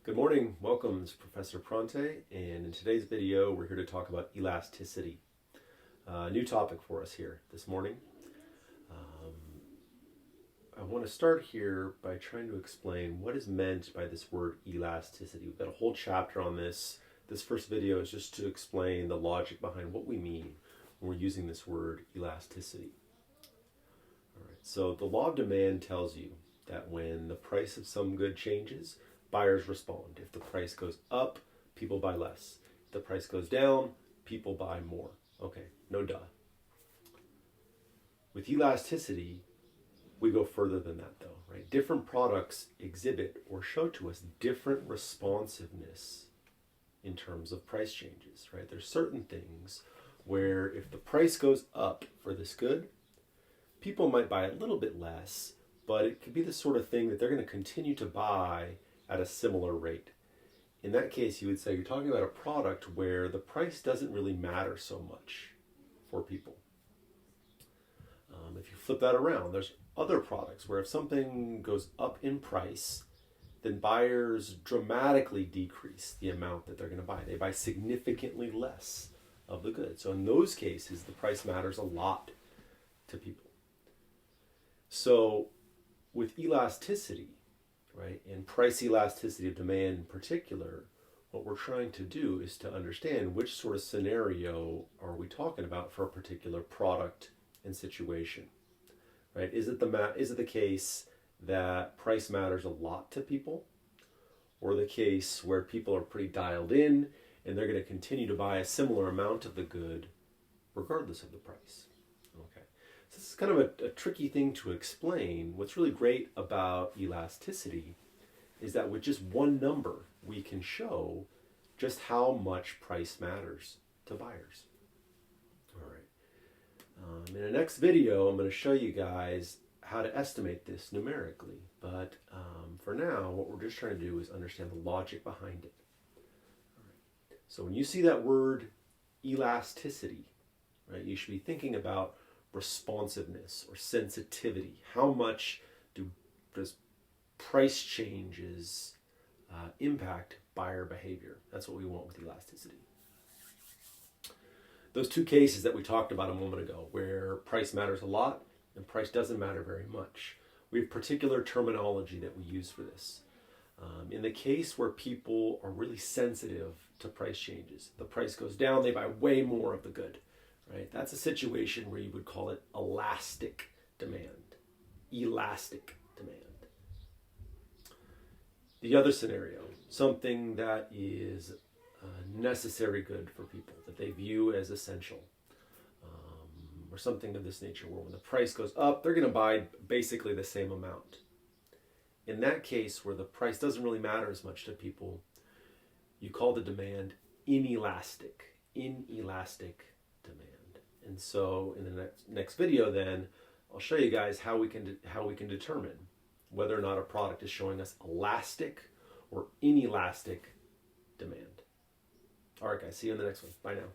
Good morning, welcome. This is Professor Pronte, and in today's video we're here to talk about elasticity. New topic for us here this morning. I want to start here by trying to explain what is meant by this word elasticity. We've got a whole chapter on this. This first video is just to explain the logic behind what we mean when we're using this word elasticity. All right, so the law of demand tells you that when the price of some good changes, buyers respond. If the price goes up, people buy less. If the price goes down, people buy more. Okay, no duh. With elasticity, we go further than that though, right? Different products exhibit or show to us different responsiveness in terms of price changes, right? There's certain things where if the price goes up for this good, people might buy a little bit less, but it could be the sort of thing that they're going to continue to buy at a similar rate. In that case, you would say you're talking about a product where the price doesn't really matter so much for people. If you flip that around, there's other products where if something goes up in price, then buyers dramatically decrease the amount that they're going to buy. They buy significantly less of the good. So in those cases, the price matters a lot to people. So with elasticity, right, and price elasticity of demand in particular, what we're trying to do is to understand which sort of scenario are we talking about for a particular product and situation, right? Is it the case that price matters a lot to people, or the case where people are pretty dialed in and they're going to continue to buy a similar amount of the good regardless of the price? Okay. So this is kind of a tricky thing to explain. What's really great about elasticity is that with just one number, we can show just how much price matters to buyers. All right. In the next video, I'm going to show you guys how to estimate this numerically. But for now, what we're just trying to do is understand the logic behind it. All right. So when you see that word elasticity, right, you should be thinking about responsiveness or sensitivity. How much does price changes impact buyer behavior? That's what we want with elasticity. Those two cases that we talked about a moment ago, where price matters a lot and price doesn't matter very much, we have particular terminology that we use for this. In the case where people are really sensitive to price changes, the price goes down, they buy way more of the good. Right? That's a situation where you would call it elastic demand. Elastic demand. The other scenario, something that is a necessary good for people, that they view as essential, or something of this nature, where when the price goes up, they're going to buy basically the same amount. In that case, where the price doesn't really matter as much to people, you call the demand inelastic. Inelastic demand. And so in the next video then, I'll show you guys how we can determine whether or not a product is showing us elastic or inelastic demand. All right, guys, see you in the next one. Bye now.